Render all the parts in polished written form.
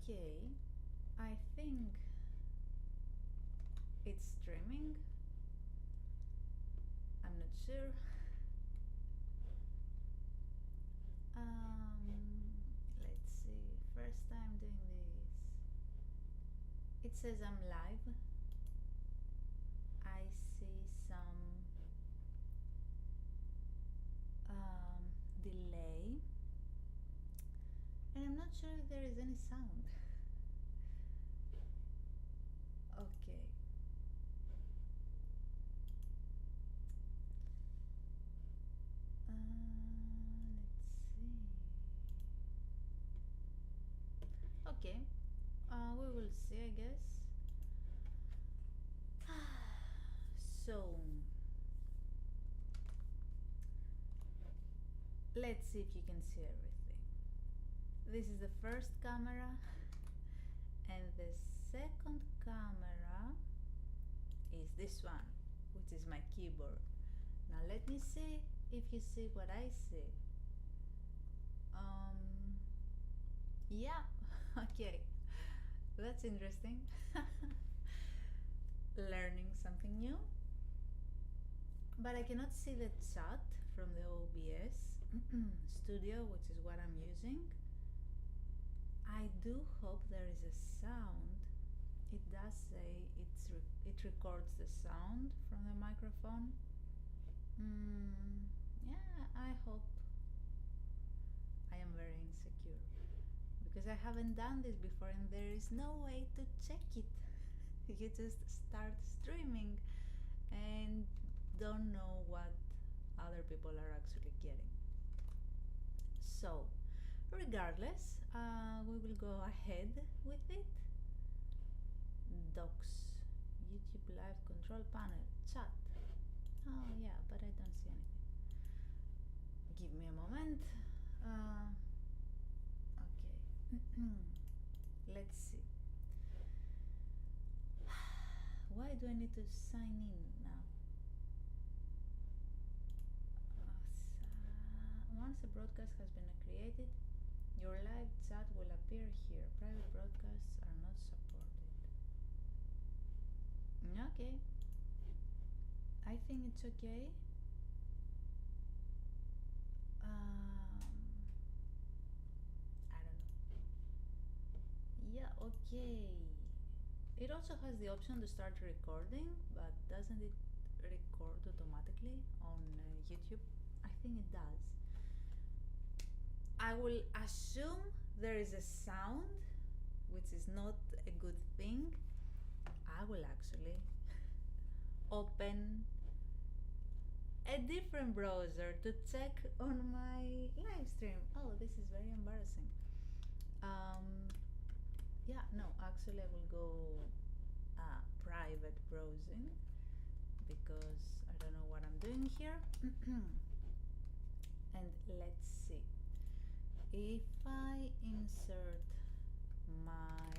Okay, I think it's streaming. I'm not sure. Let's see. First time doing this. It says I'm live. I see some delay, and I'm not sure if there is any sound. Okay. Let's see. Okay. We will see, I guess. So let's see if you can see everything. This is the first camera, and the second camera is this one, which is my keyboard. Now let me see if you see what I see. Yeah, okay, that's interesting. Learning something new. But I cannot see the chat from the OBS studio, which is what I'm using. I do hope there is a sound. It does say it records the sound from the microphone. Yeah, I hope. I am very insecure because I haven't done this before and there is no way to check it. You just start streaming and don't know what other people are actually getting. So regardless, we will go ahead with it. Docs, YouTube live control panel, chat. Oh yeah, but I don't see anything. Give me a moment. Okay. Let's see. Why do I need to sign in now? Once a broadcast has been created, your live chat will appear here. Private broadcasts are not supported. Okay. I think it's okay. I don't know. Yeah, okay. It also has the option to start recording, but doesn't it record automatically on YouTube? I think it does. I will assume there is a sound, which is not a good thing. I will actually open a different browser to check on my live stream. Oh, this is very embarrassing. Yeah, no, actually I will go private browsing because I don't know what I'm doing here. And let's see. If I insert my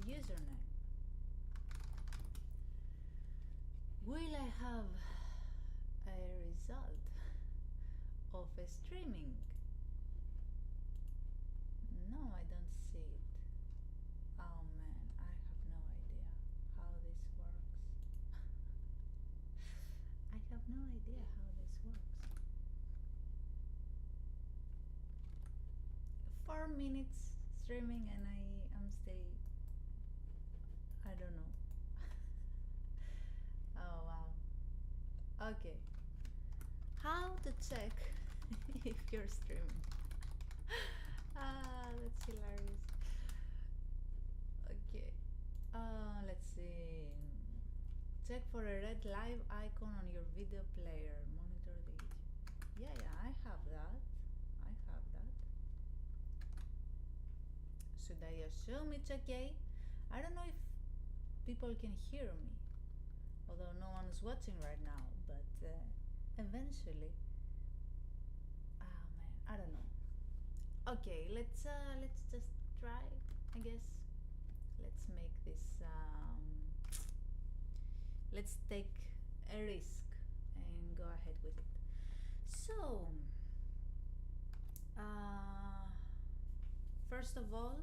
username, will I have a result of a streaming? No, I don't see it. Oh man, I have no idea how this works. I have no idea how this works. 4 minutes streaming and I am still, I don't know. Oh wow. Okay. How to check if you're streaming? That's hilarious. Okay. Let's see. Check for a red live icon on your video player. Monitor the YouTube. Yeah, I have that. I have that. Should I assume it's okay? I don't know if people can hear me, although no one's watching right now, but eventually. Oh man, I don't know. Okay, let's just try, I guess. Let's make this let's take a risk and go ahead with it. So first First of all,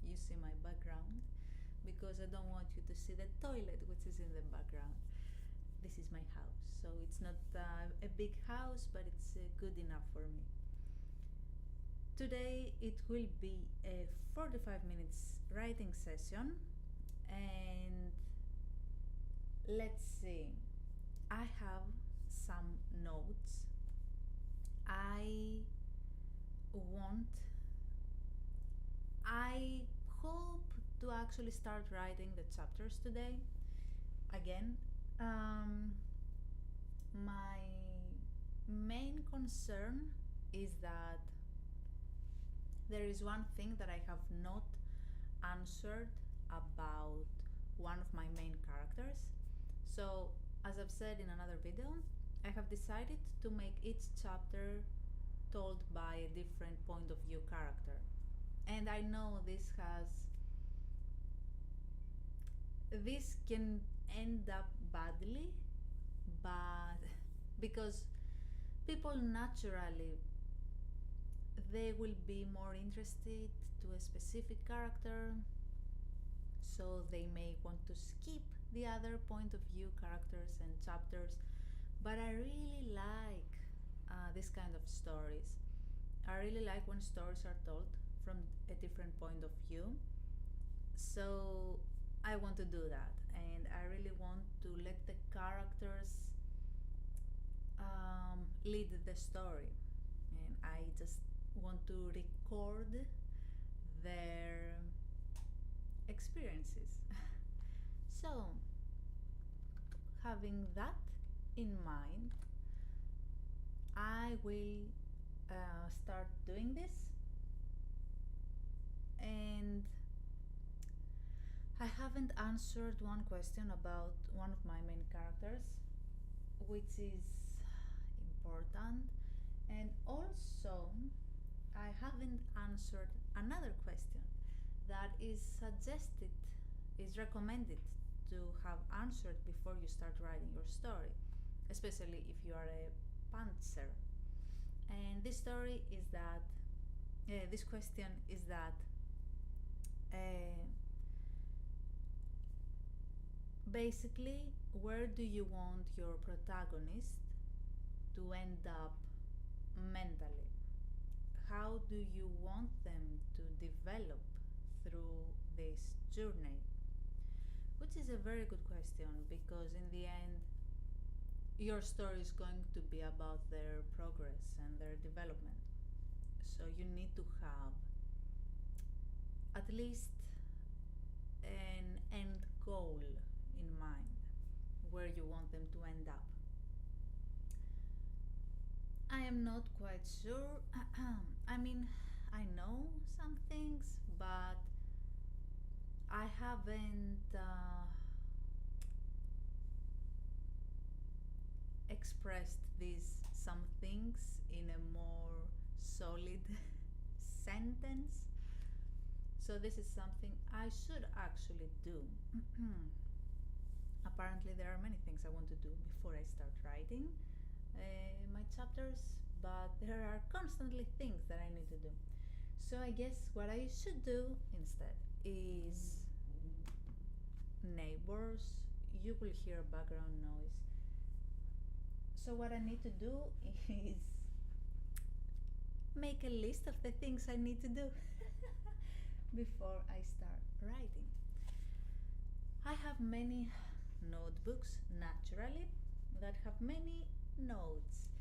you see my background because I don't want you to see the toilet which is in the background. This is my house, so it's not a big house, but it's good enough for me. Today it will be a 45 minutes writing session, and let's see. I have some notes. I hope to actually start writing the chapters today. Again, my main concern is that there is one thing that I have not answered about one of my main characters. So, as I've said in another video, I have decided to make each chapter told by a different point of view character. And I know this can end up badly, but because people naturally they will be more interested to a specific character, so they may want to skip the other point of view characters and chapters. But I really like this kind of stories. I really like when stories are told from a different point of view. So I want to do that, and I really want to let the characters lead the story, and I just want to record their experiences. So, having that in mind, I will start doing this, and I haven't answered one question about one of my main characters, which is important, and also I haven't answered another question that is suggested, is recommended to have answered before you start writing your story, especially if you are a pantser. And this story is that, this question is that, basically, where do you want your protagonist to end up mentally? How do you want them to develop through this journey? Which is a very good question, because in the end, your story is going to be about their progress and their development. So you need to have at least an end goal in mind, where you want them to end up. I am not quite sure. I mean, I know some things, but I haven't expressed these some things in a more solid sentence. So this is something I should actually do. Apparently there are many things I want to do before I start writing my chapters, but there are constantly things that I need to do. So I guess what I should do instead is neighbors. You will hear background noise. So what I need to do is make a list of the things I need to do before I start writing. I have many notebooks, naturally, that have many notes,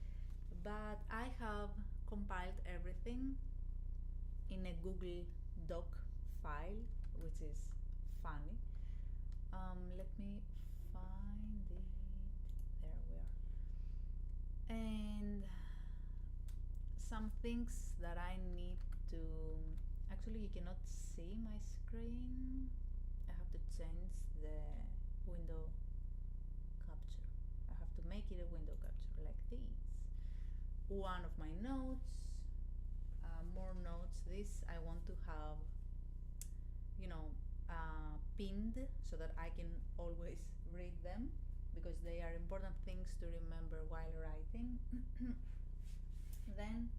but I have compiled everything in a Google Doc file, which is funny. Let me find it. There we are. And some things that I need to. Actually, you cannot see my screen. I have to change the window capture. I have to make it a window capture like this. One of my notes, more notes. This I want to have, pinned so that I can always read them, because they are important things to remember while writing. Then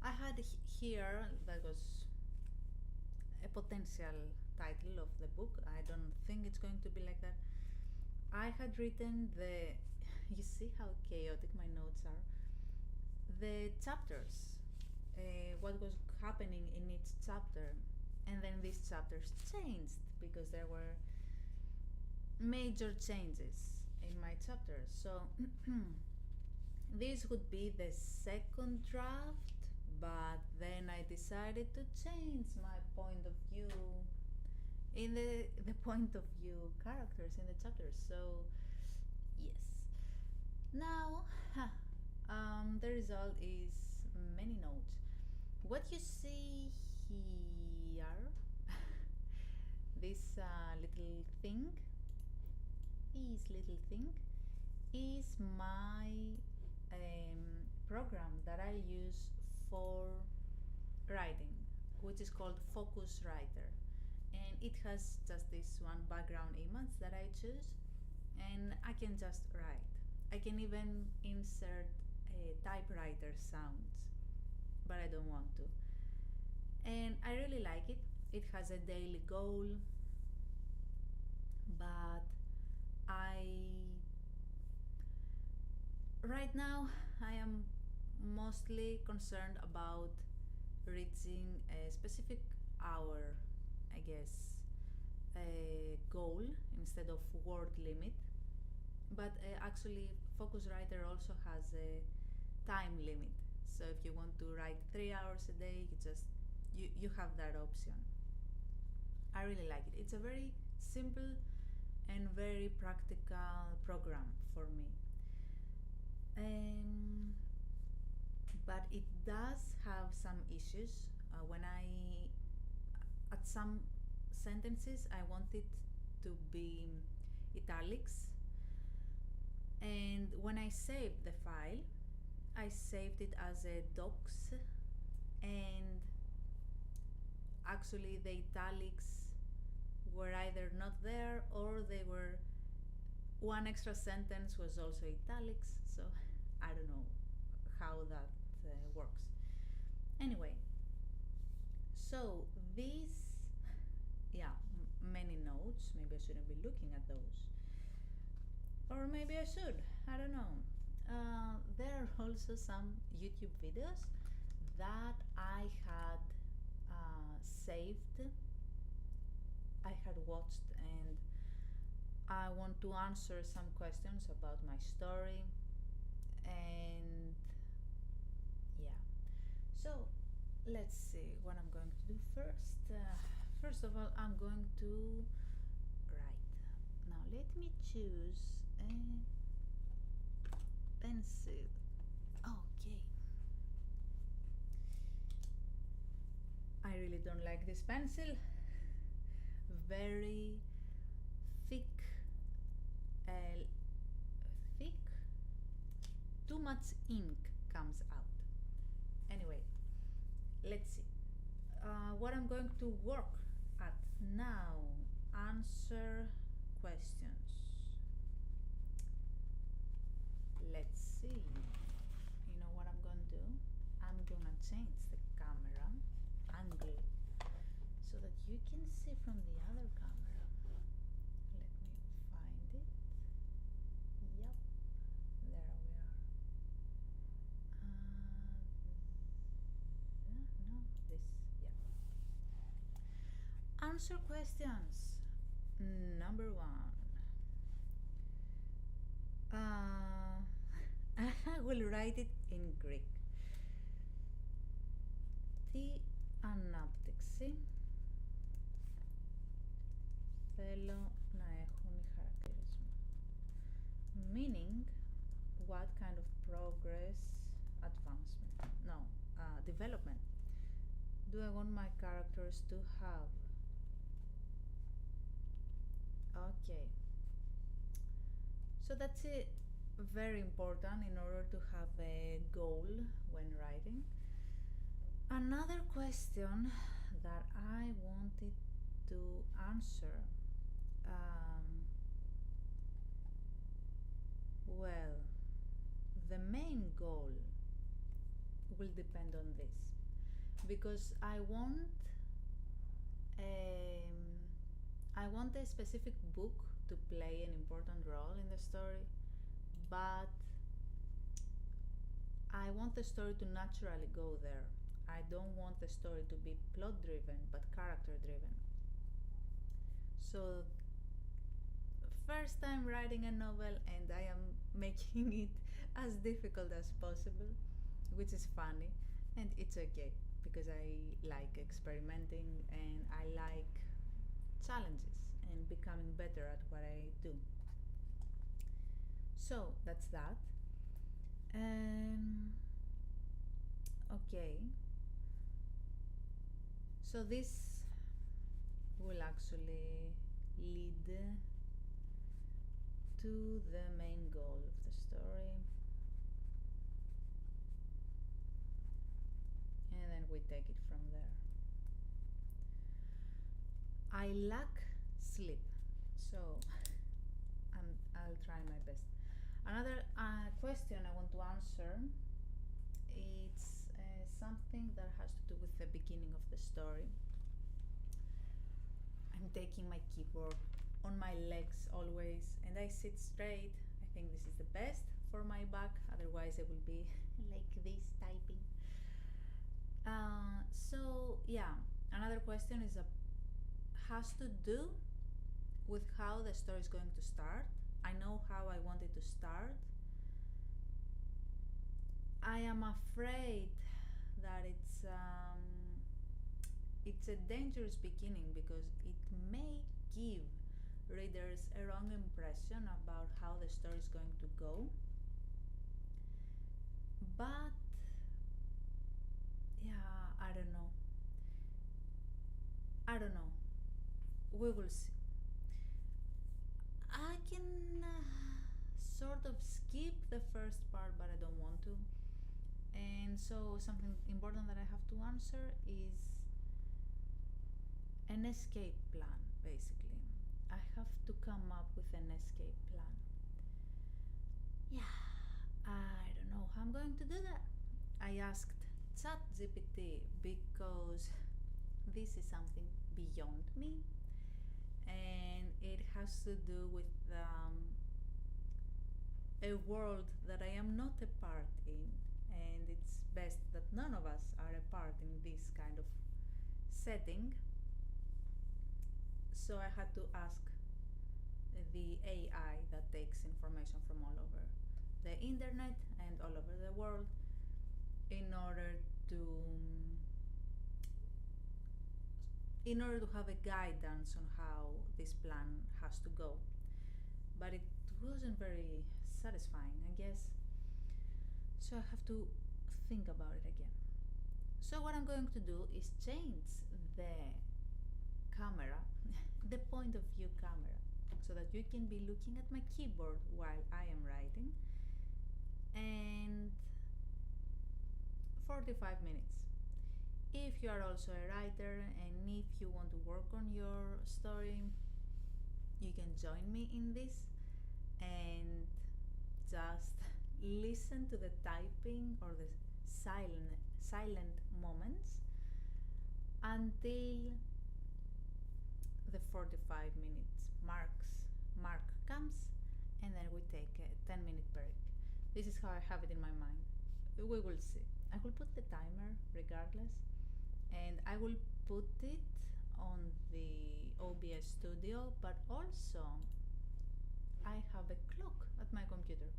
I had here, that was a potential title of the book. I don't think it's going to be like that. I had written you see how chaotic my notes are, the chapters, what was happening in each chapter, and then these chapters changed because there were major changes in my chapters. So this would be the second draft, but then I decided to change my point of view in the point of view characters in the chapters. So yes, now the result is many notes. What you see here, this little thing, is my program that I use for writing, which is called Focus Writer. And it has just this one background image that I choose, and I can just write. I can even insert typewriter sounds, but I don't want to. And I really like it. It has a daily goal, but right now I am mostly concerned about reaching a specific hour, I guess, a goal instead of word limit. But actually, Focus Writer also has a time limit. So if you want to write 3 hours a day, you have that option. I really like it. It's a very simple and very practical program for me. But it does have some issues. At some sentences, I want it to be italics. And when I saved the file, I saved it as a docs, and actually the italics were either not there, or they were one extra sentence was also italics, so I don't know how that works. Anyway, so these, yeah, many notes, maybe I shouldn't be looking at those. Or maybe I should, I don't know. There are also some YouTube videos that I had saved, I had watched, and I want to answer some questions about my story. And yeah, so let's see what I'm going to do first. First of all, I'm going to write. Now let me choose a pencil. Okay. I really don't like this pencil. Very thick, thick. Too much ink comes out. Anyway, let's see. What I'm going to work at now: answer questions. Let's see. You know what I'm going to do? I'm gonna change the camera angle so that you can see from the other camera. Let me find it. Yep, there we are. No, this, yeah. Answer questions. Number one. I will write it in Greek. Τι ανάπτυξη θέλω να έχουν οι χαρακτήρες μου. Meaning, what kind of progress, advancement, no, development do I want my characters to have? Okay. So that's it. Very important in order to have a goal when writing. Another question that I wanted to answer, well, the main goal will depend on this, because I want I want a specific book to play an important role in the story, but I want the story to naturally go there. I don't want the story to be plot driven but character driven. So, first time writing a novel, and I am making it as difficult as possible, which is funny, and it's okay because I like experimenting and I like challenges and becoming better at what I do. So that's that. Um, okay, so this will actually lead to the main goal of the story, and then we take it from there. I lack sleep, so I'll try my best. Another question I want to answer, it's something that has to do with the beginning of the story. I'm taking my keyboard on my legs always, and I sit straight. I think this is the best for my back, otherwise I will be like this typing. So yeah, another question has to do with how the story is going to start. I know how I want it to start. I am afraid that it's a dangerous beginning because it may give readers a wrong impression about how the story is going to go. But yeah, I don't know. We will see. I can sort of skip the first part, but I don't want to. And so, something important that I have to answer is an escape plan, basically. I have to come up with an escape plan. Yeah, I don't know how I'm going to do that. I asked ChatGPT because this is something beyond me, and it has to do with a world that I am not a part in, and it's best that none of us are a part in this kind of setting. So I had to ask the AI that takes information from all over the internet and all over the world in order to have a guidance on how this plan has to go. But it wasn't very satisfying, I guess. So I have to think about it again. So what I'm going to do is change the camera, the point of view camera, so that you can be looking at my keyboard while I am writing, and 45 minutes. If you are also a writer and if you want to work on your story, you can join me in this and just listen to the typing or the silent moments until the 45 minutes mark comes, and then we take a 10-minute break. This is how I have it in my mind. We will see. I will put the timer regardless, and I will put it on the OBS studio, but also I have a clock at my computer.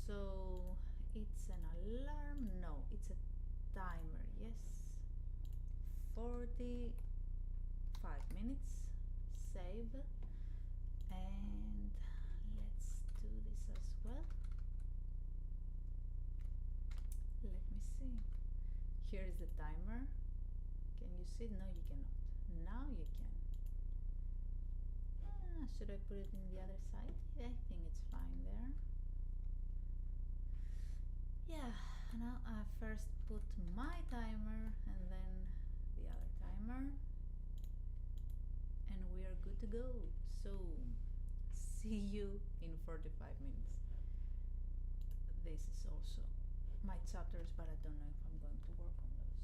So it's an alarm? No, it's a timer. Yes. 45 minutes. Save. And let's do this as well. Let me see. Here is the timer. Can you see it? No, you cannot. Now you can. Should I put it in the other side? I think it's fine there. Yeah, now I first put my timer and then the other timer, and we are good to go. So, see you in 45 minutes. This is also my chapters, but I don't know if I'm going to work on those.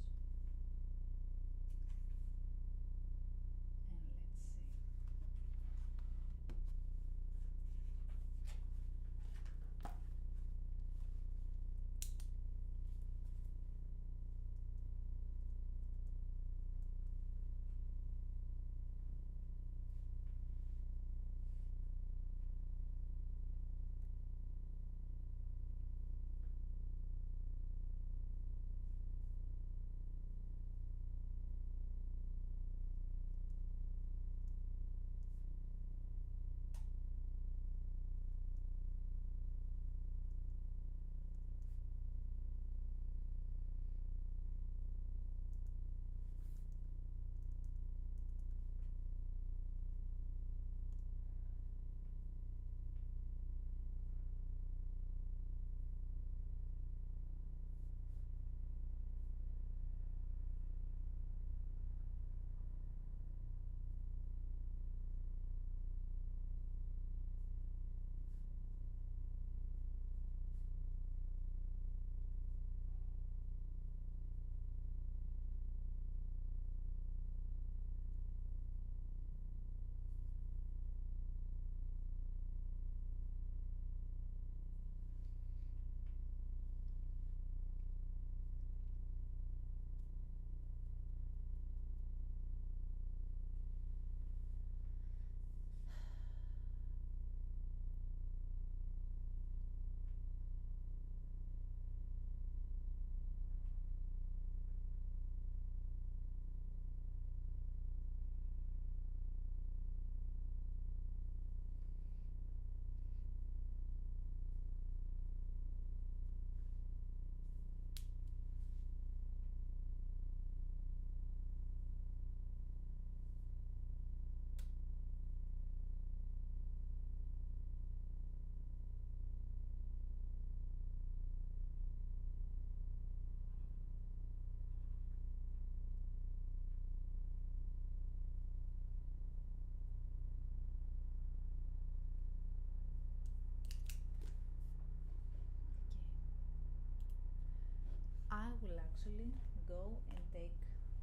will actually go and take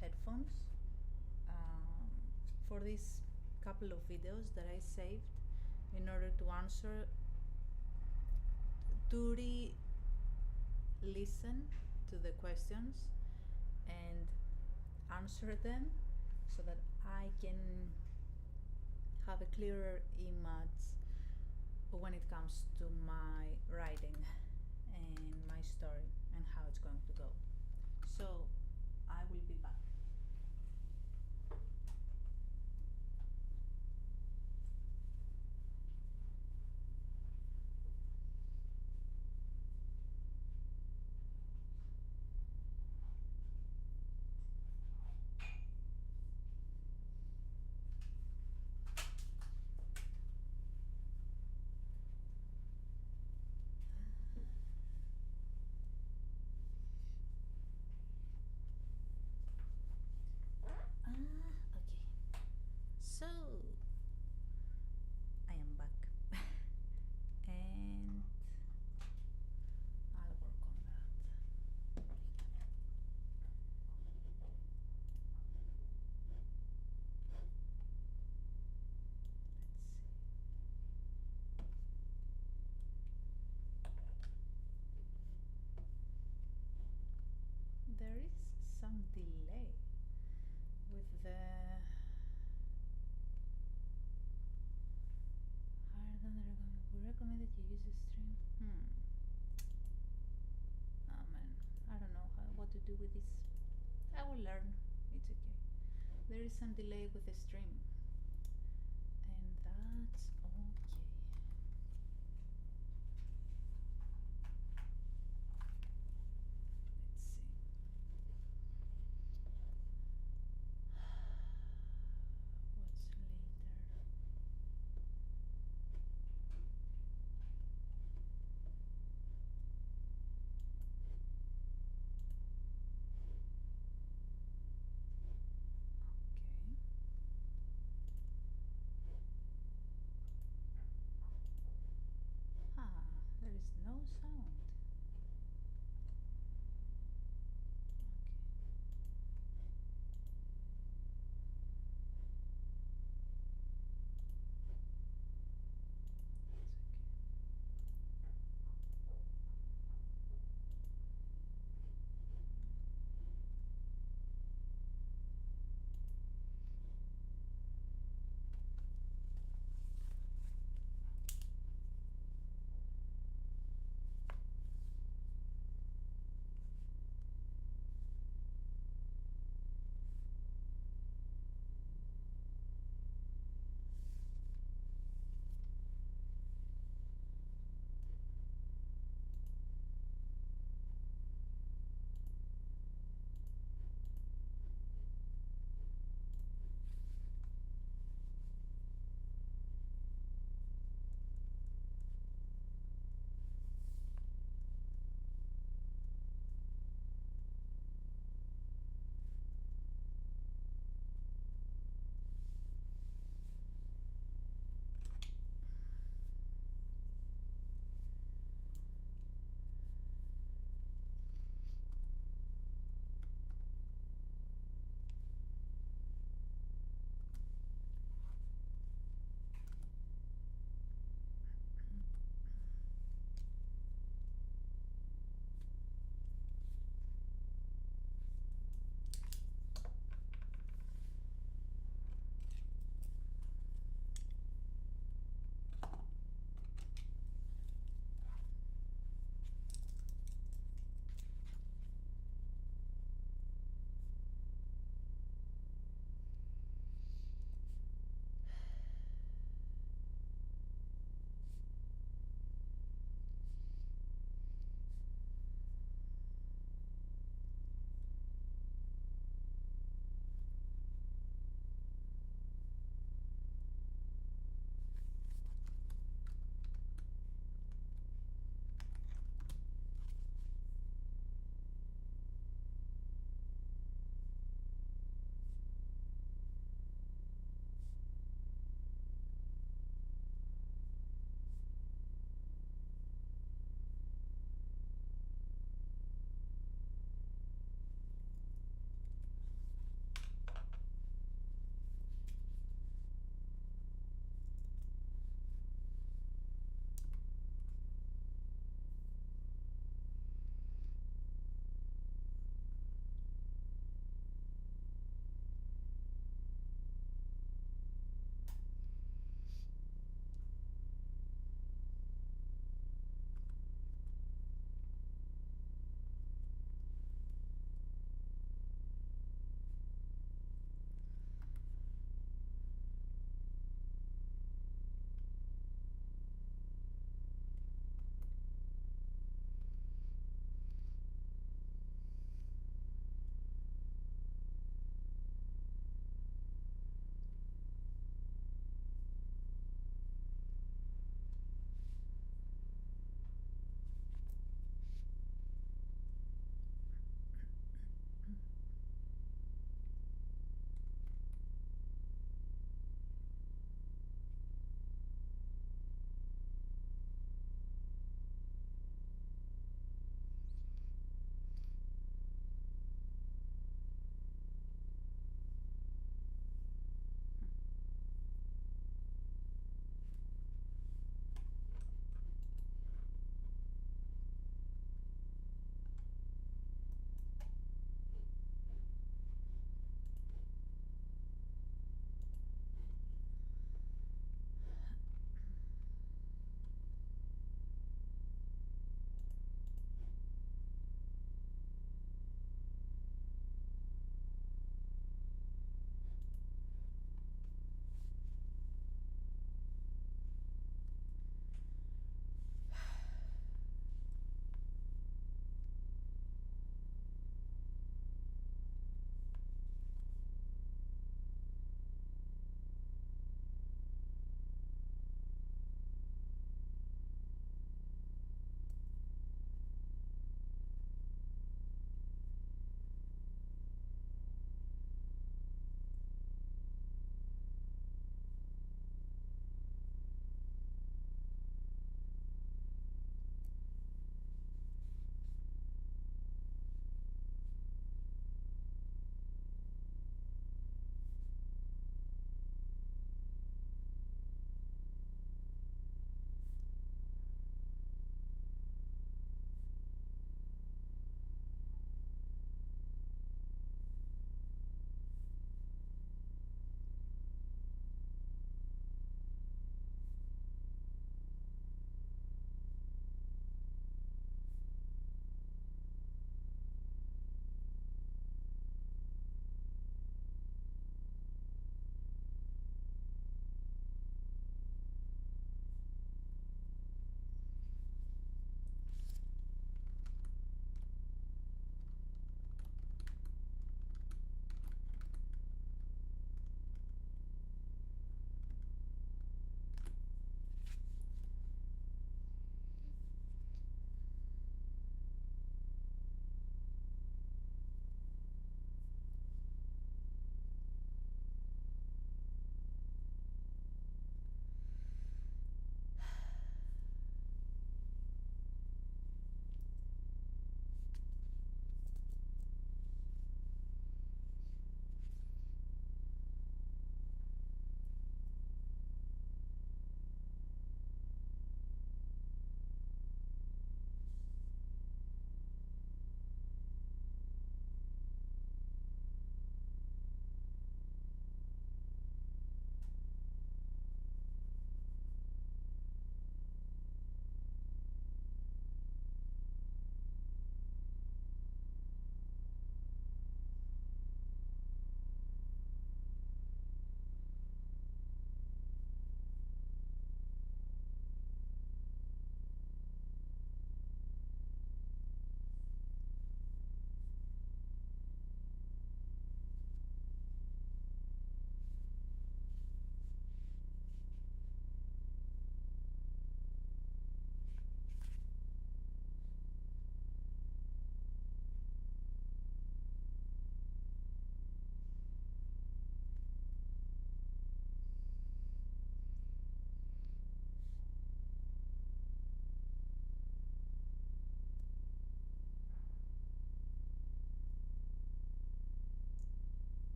headphones um, for these couple of videos that I saved in order to answer, to listen to the questions and answer them so that I can have a clearer image when it comes to my writing and my story and how it's going to go. So I will be back. Okay. So I am back and I'll work on that. There is some delay with the higher than the recommended. We recommend that you use the stream. Oh man, I don't know what to do with this. I will learn. It's okay. There is some delay with the stream, and that's okay. Let's see. What's later? Okay.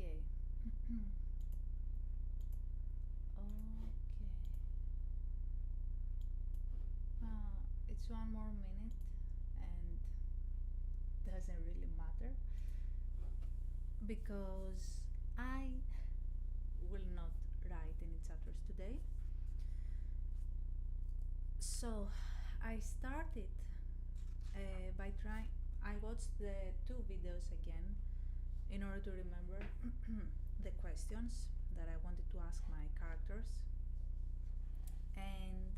Okay. Okay. It's one more minute and doesn't really matter because I will not write any chapters today. So I started by trying. I watched the two videos again in order to remember the questions that I wanted to ask my characters, and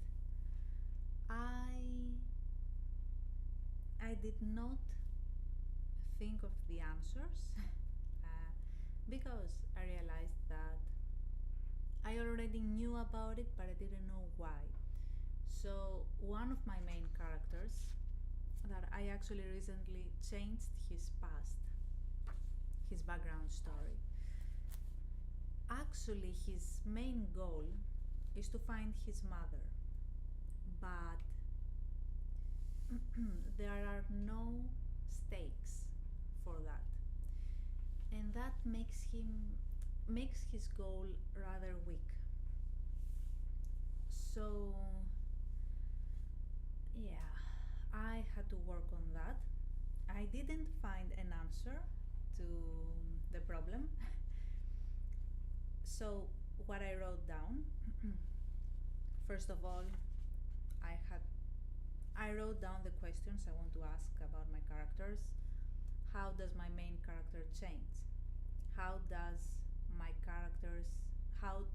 I did not think of the answers because I realized that I already knew about it, but I didn't know why. So one of my main characters that I actually recently changed his past, his background story. Actually, his main goal is to find his mother, but there are no stakes for that, and that makes his goal rather weak. So yeah, I had to work on that. I didn't find an answer to the problem. So what I wrote down, first of all, I had I wrote down the questions I want to ask about my characters. How does my main character change? How does my characters how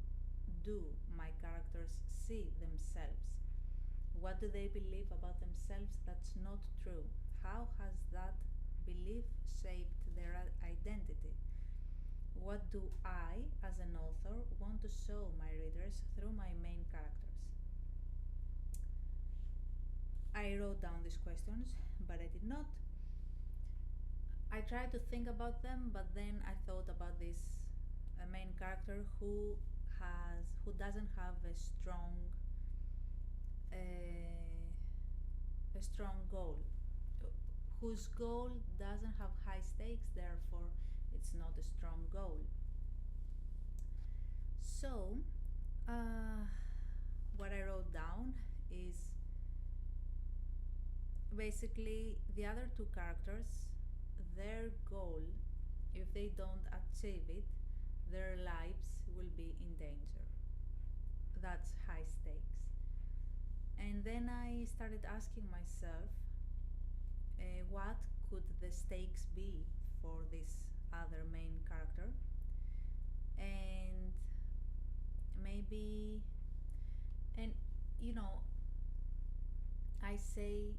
do my characters see themselves? What do they believe about themselves that's not true? How has that belief shaped their identity? What do I, as an author, want to show my readers through my main characters? I wrote down these questions, but I did not. I tried to think about them, but then I thought about this main character who doesn't have a strong goal, whose goal doesn't have high stakes. Therefore, it's not a strong goal. So, uh, what I wrote down is basically the other two characters, their goal, if they don't achieve it, their lives will be in danger. That's high stakes. And then I started asking myself, what could the stakes be for this other main character? And maybe, and you know, I say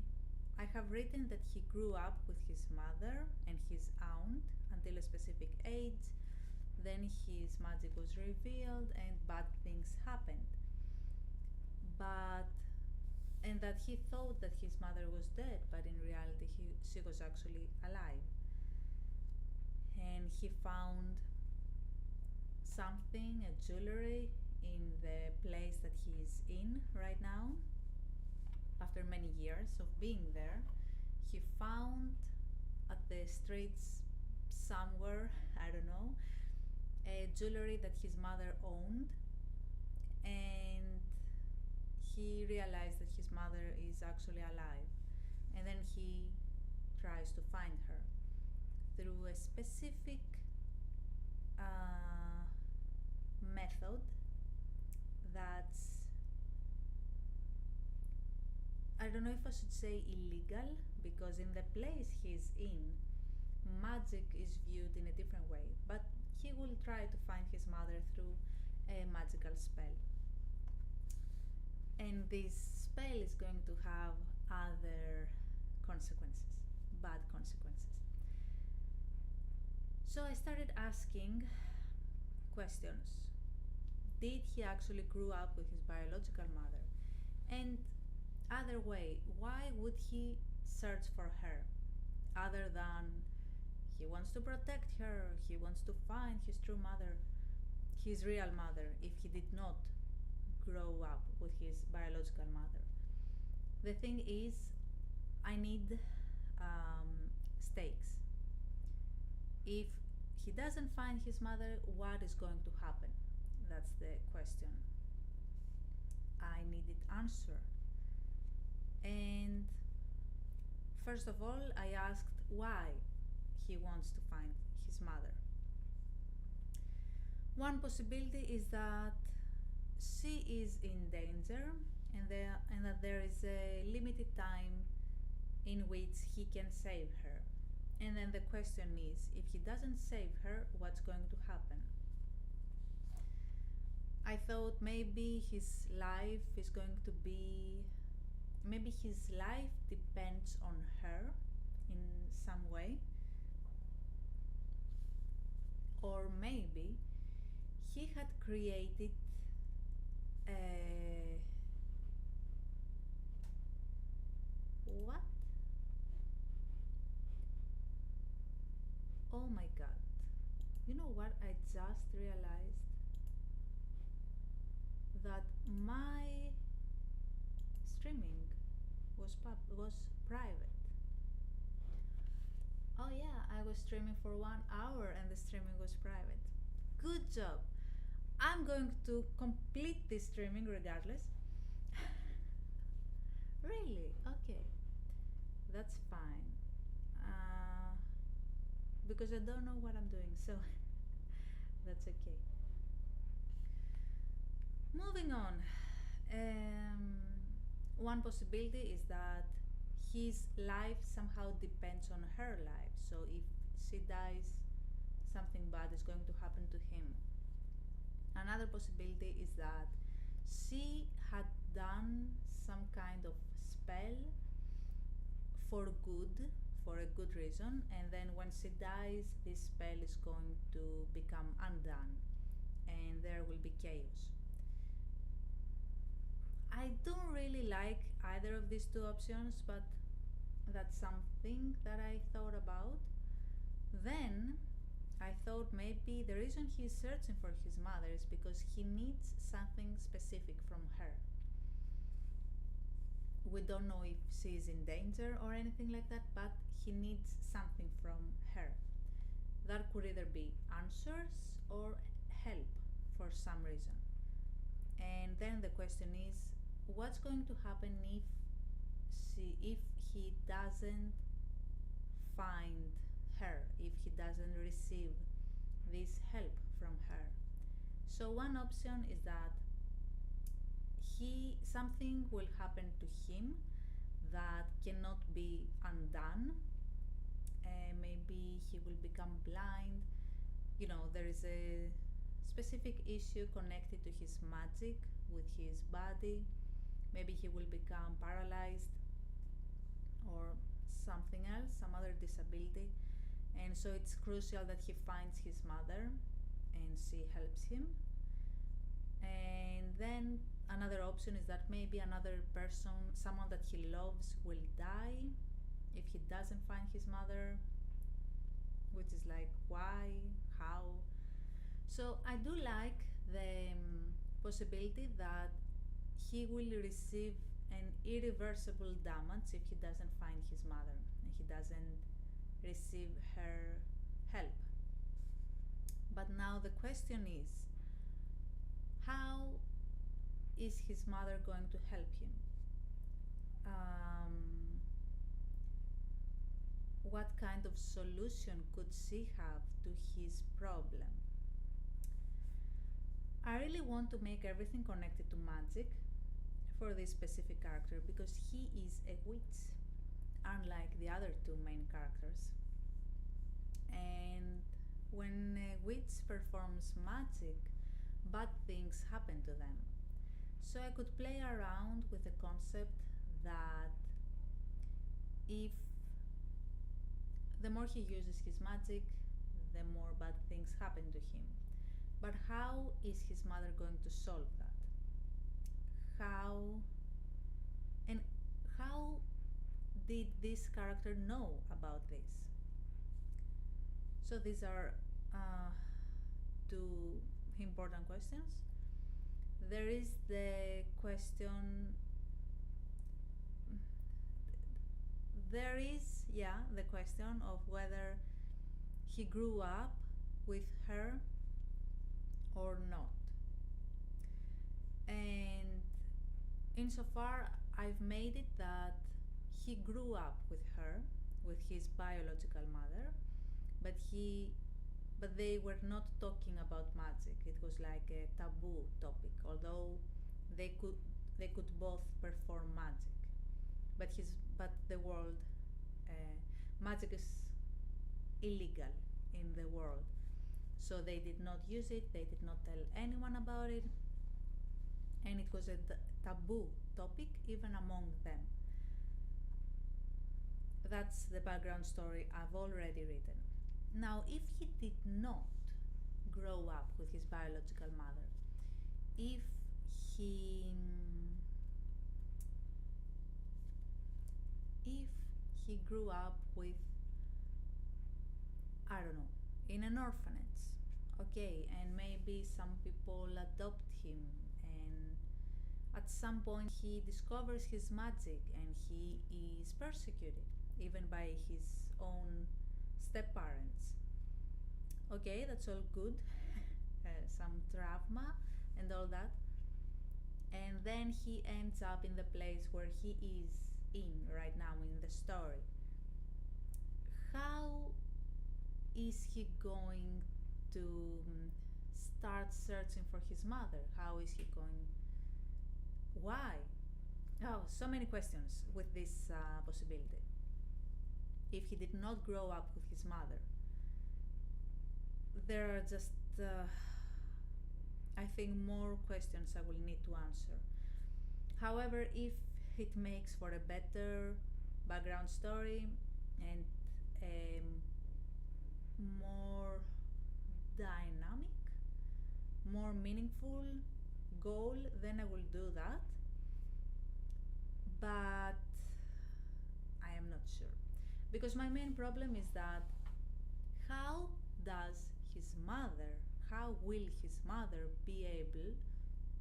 I have written that he grew up with his mother and his aunt until a specific age. Then his magic was revealed and bad things happened. But and that he thought that his mother was dead, but in reality she was actually alive. And he found something, a jewelry, in the place that he is in right now. After many years of being there, he found at the streets somewhere, I don't know, a jewelry that his mother owned, and he realized that his mother is actually alive. And then he tries to find her through a specific method that's, I don't know if I should say illegal, because in the place he's in, magic is viewed in a different way. But he will try to find his mother through a magical spell. And this spell is going to have other consequences, bad consequences. So I started asking questions. Did he actually grow up with his biological mother? And other way, why would he search for her? Other than he wants to protect her, he wants to find his true mother, his real mother, if he did not grow up with his biological mother. The thing is, I need stakes. If he doesn't find his mother, what is going to happen? That's the question I needed answer. And first of all, I asked why he wants to find his mother. One possibility is that she is in danger, and that there is a limited time in which he can save her. And then the question is, if he doesn't save her, what's going to happen? I thought maybe his life is going to be, maybe his life depends on her in some way, or maybe he had created a, what? Oh my god. You know what? I just realized that my streaming was private. Oh yeah, I was streaming for 1 hour and the streaming was private. Good job. I'm going to complete this streaming regardless. Really? Okay. That's fine. Uh, because I don't know what I'm doing, so that's okay. Moving on. One possibility is that his life somehow depends on her life. So if she dies, something bad is going to happen to him. Another possibility is that she had done some kind of spell for good, for a good reason, and then when she dies, this spell is going to become undone and there will be chaos. I don't really like either of these two options, but that's something that I thought about. Then I thought maybe the reason he's searching for his mother is because he needs something specific from her. We don't know if she's in danger or anything like that, but he needs something from her. That could either be answers or help for some reason. And then the question is, what's going to happen if he doesn't find her, if he doesn't receive this help from her? So one option is that something will happen to him that cannot be undone. Maybe he will become blind. You know, there is a specific issue connected to his magic with his body. Maybe he will become paralyzed or something else, some other disability. And so it's crucial that he finds his mother and she helps him. And then another option is that maybe another person, someone that he loves, will die if he doesn't find his mother, which is like, why, how? So I do like the possibility that he will receive an irreversible damage if he doesn't find his mother and he doesn't receive her help. But now the question is, how is his mother going to help him? What kind of solution could she have to his problem? I really want to make everything connected to magic for this specific character because he is a witch, unlike the other two main characters. And when a witch performs magic, bad things happen to them. So I could play around with the concept that if the more he uses his magic, the more bad things happen to him. But how is his mother going to solve that? How did this character know about this? So these are two important questions. There is the question, the question of whether he grew up with her or not. And insofar, I've made it that he grew up with her, with his biological mother, but they were not talking about magic. It was like a taboo topic, although they could they could both perform magic. But the world, magic is illegal in the world, so they did not use it. They did not tell anyone about it, and it was a taboo topic even among them. That's the background story I've already written. Now, if he did not grow up with his biological mother, if he if he grew up with, I don't know, in an orphanage, okay, and maybe some people adopt him, and at some point he discovers his magic and he is persecuted even by his own step parents. Okay, that's all good. Some trauma and all that. And then he ends up in the place where he is in right now in the story. How is he going to start searching for his mother? How is he going? Why? Oh, so many questions with this possibility. If he did not grow up with his mother, there are just, I think, more questions I will need to answer. However, if it makes for a better background story and a more dynamic, more meaningful goal, then I will do that. But I am not sure. Because my main problem is that how will his mother be able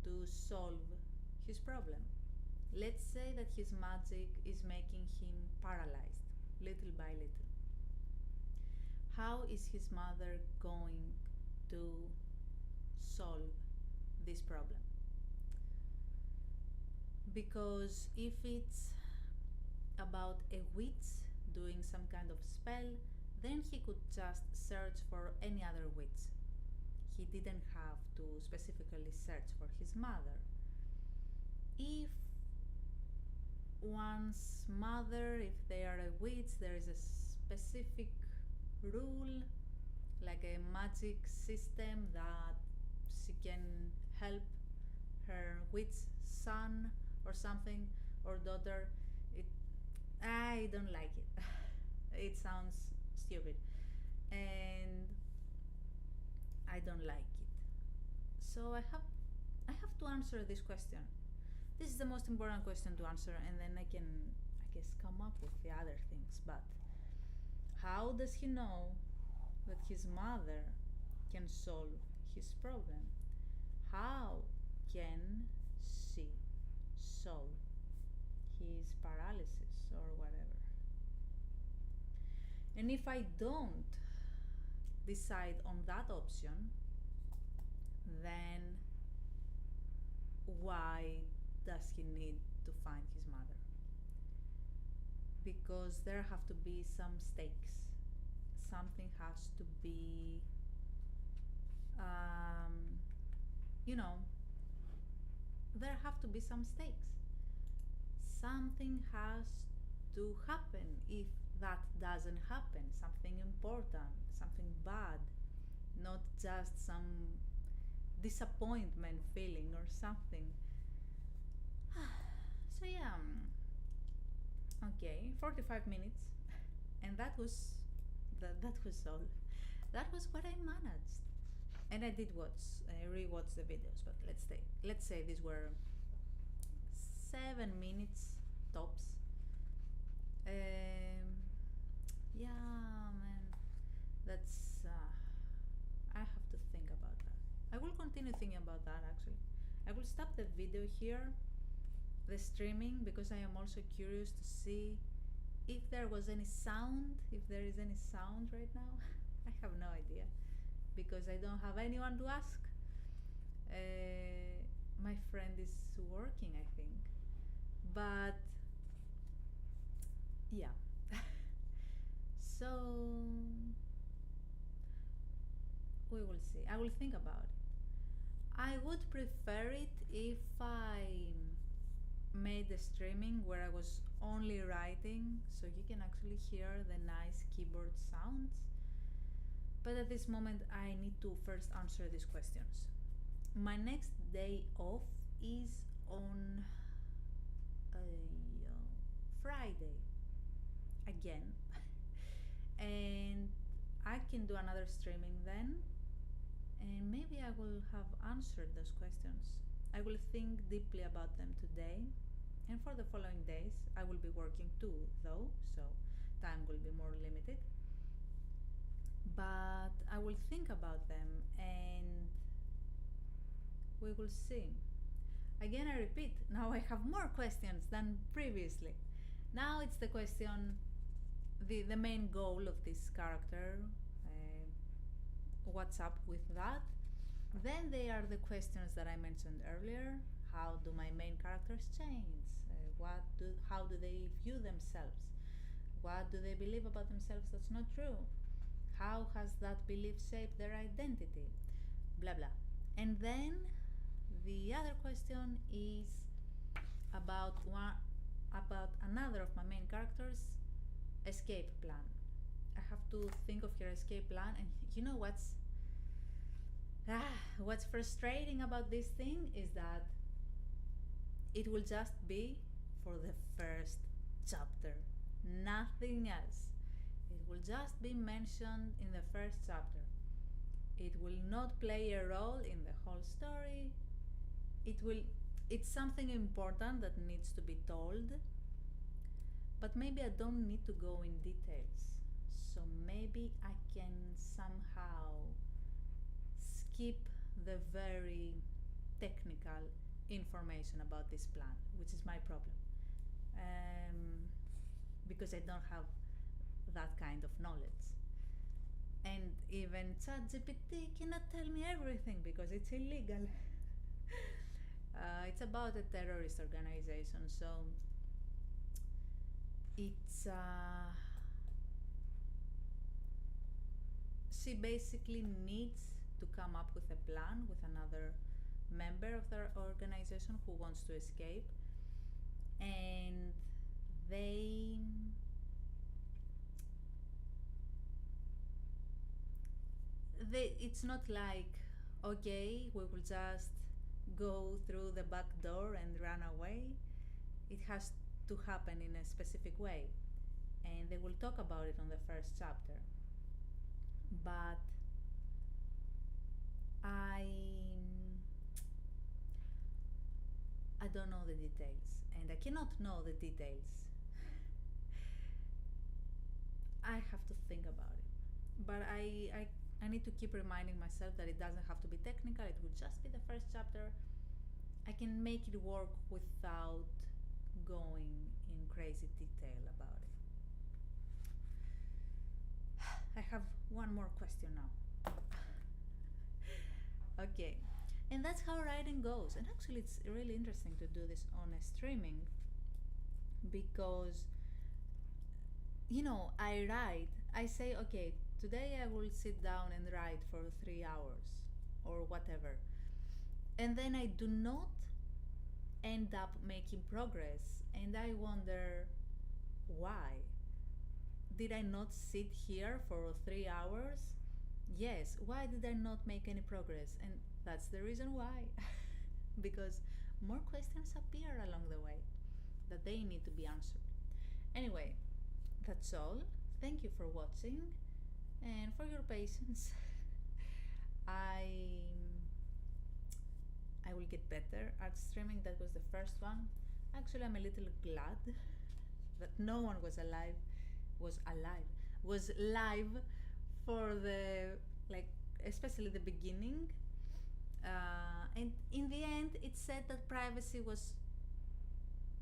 to solve his problem? Let's say that his magic is making him paralyzed little by little. How is his mother going to solve this problem? Because if it's about a witch doing some kind of spell, then he could just search for any other witch. He didn't have to specifically search for his mother. If one's mother, if they are a witch, there is a specific rule, like a magic system that she can help her witch son or something, or daughter. I don't like it. It sounds stupid, and I don't like it. So I have to answer this question. This is the most important question to answer, and then I can, I guess, come up with the other things. But how does he know that his mother can solve his problem? How can she solve his paralysis or whatever? And if I don't decide on that option, then why does he need to find his mother? Because there have to be some stakes. Something has to be, there have to be some stakes. Something has to happen. If that doesn't happen, something important, something bad, not just some disappointment feeling or something. So yeah, okay, 45 minutes, and that was all. That was what I managed, and I did rewatch the videos. But let's say these were 7 minutes tops. Yeah, man, that's. I have to think about that. I will continue thinking about that actually. I will stop the video here, the streaming, because I am also curious to see if there was any sound, if there is any sound right now. I have no idea, because I don't have anyone to ask. My friend is working, I think, but yeah. So we will see. I will think about it. I would prefer it if I made the streaming where I was only writing, so you can actually hear the nice keyboard sounds. But at this moment, I need to first answer these questions. My next day off is on Friday again, and I can do another streaming then, and maybe I will have answered those questions. I will think deeply about them today, and for the following days, I will be working too, though, so time will be more limited. But I will think about them and we will see. Again, I repeat, now I have more questions than previously. Now it's the question, the main goal of this character, what's up with that. Then they are the questions that I mentioned earlier. How do my main characters change? How do they view themselves? What do they believe about themselves that's not true? How has that belief shaped their identity? Blah blah. And then the other question is about another of my main characters' escape plan. I have to think of her escape plan, and you know what's frustrating about this thing is that it will just be for the first chapter, nothing else. It will just be mentioned in the first chapter. It will not play a role in the whole story. It's something important that needs to be told, but maybe I don't need to go in details. So maybe I can somehow skip the very technical information about this plan, which is my problem. Because I don't have that kind of knowledge. And even ChatGPT cannot tell me everything because it's illegal. It's about a terrorist organization, so it's she basically needs to come up with a plan with another member of their organization who wants to escape, and it's not like, okay, we will just go through the back door and run away. It has to happen in a specific way, and they will talk about it on the first chapter. But I don't know the details, and I cannot know the details. I have to think about it, but I need to keep reminding myself that it doesn't have to be technical. It will just be the first chapter. I can make it work without going in crazy detail about it. I have one more question now. Okay, and that's how writing goes. And actually, it's really interesting to do this on a streaming because, I write. I say, okay, today I will sit down and write for 3 hours or whatever. And then I do not end up making progress. And I wonder why. Did I not sit here for 3 hours? Yes, why did I not make any progress? And that's the reason why. Because more questions appear along the way that they need to be answered. Anyway, that's all. Thank you for watching and for your patience. I will get better at streaming. That was the first one. Actually, I'm a little glad that no one was live for the, especially the beginning. And in the end, it said that privacy was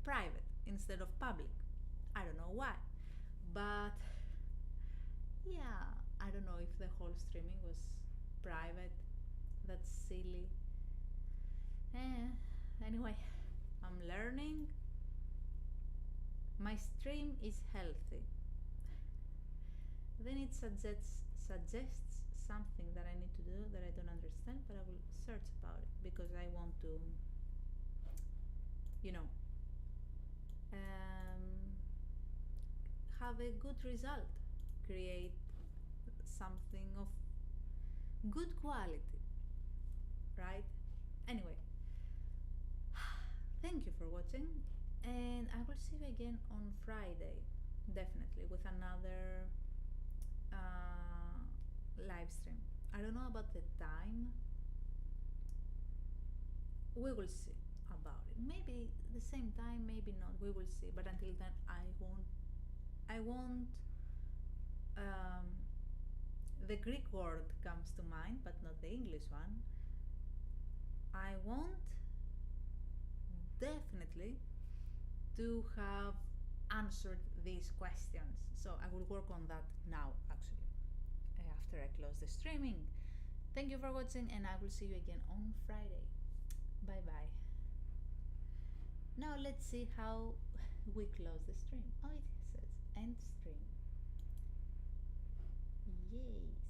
private instead of public. I don't know why, but yeah, I don't know if the whole streaming was private. That's silly. Anyway, I'm learning. My stream is healthy. Then it suggests something that I need to do that I don't understand, but I will search about it because I want to, you know, um, have a good result, create something of good quality, right? Anyway, thank you for watching, and I will see you again on Friday, definitely, with another live stream. I don't know about the time. We will see about it. Maybe the same time, maybe not. We will see. But until then, I won't. Um, the Greek word comes to mind, but not the English one. I want definitely to have answered these questions. So I will work on that now, actually, after I close the streaming. Thank you for watching, and I will see you again on Friday. Bye bye. Now let's see how we close the stream. Oh, it says end stream. Yay.